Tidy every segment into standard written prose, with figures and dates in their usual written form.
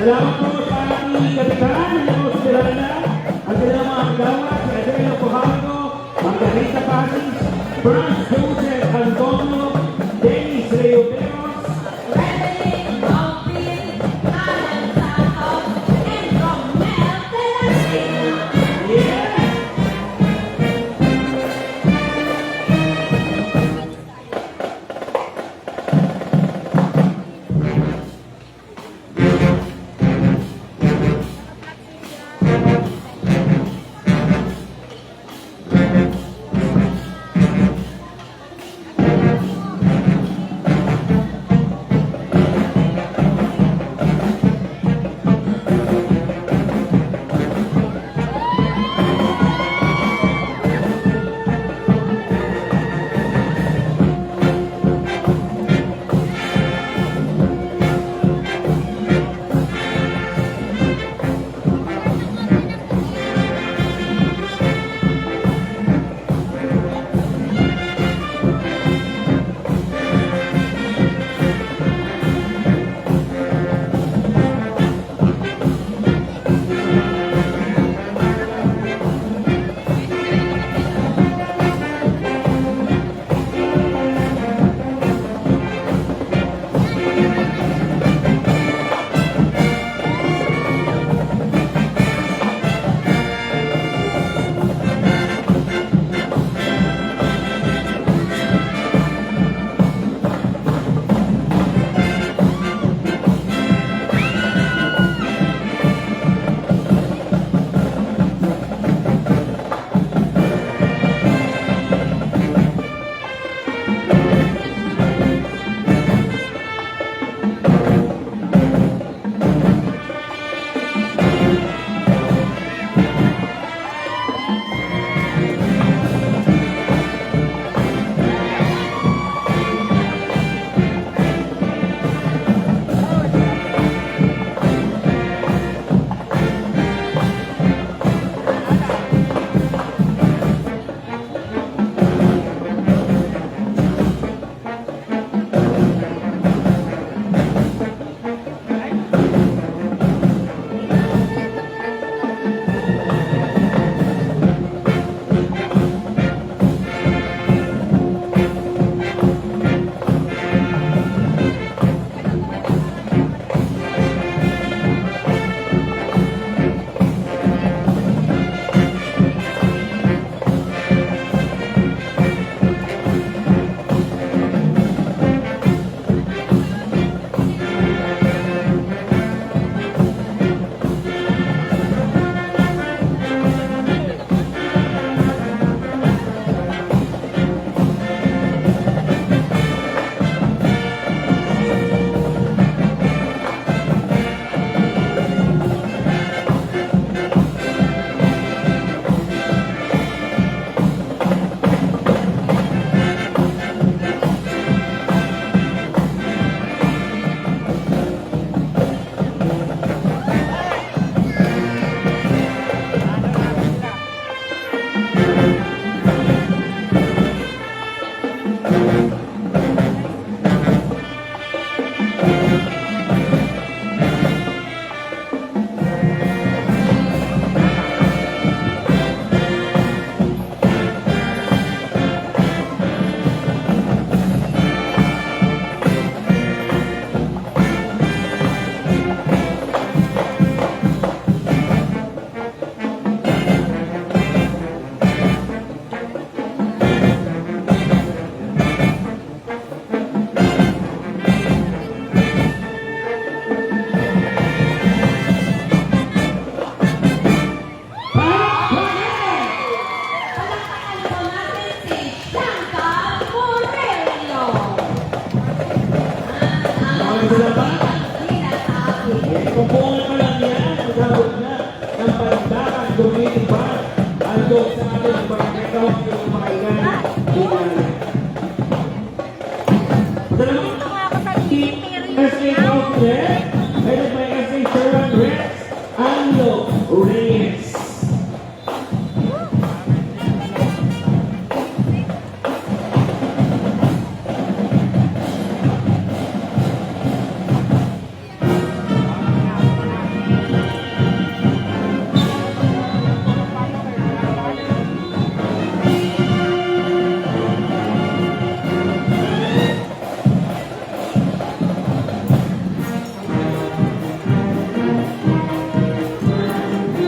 Salamat po sa ating kapitan, Lemos Miranda, at sila mga kagawad, si Adriano Pujano, Margarita Pasis, Franz Joseph Antonio, Dennis Leoteros, Reverend Alvin Alan Santos, and Romel de la Sina. yeah.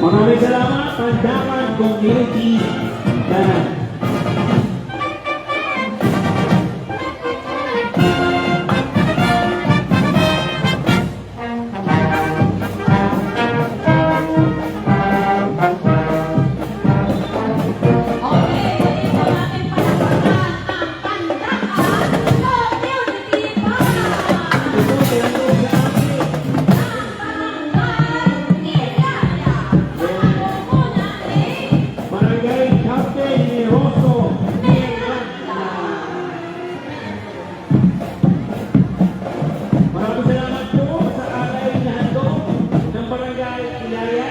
Maraming salamat, Pandaman Community Band. Okay, ito natin palakpakan ang Pandaan Community Band. Ito, tinatawag sa akin. Barangay Ilaya. Ang muna ni Barangay Captain Neroso Miranda. Maraming salamat po sa alay na handog ng Barangay Ilaya.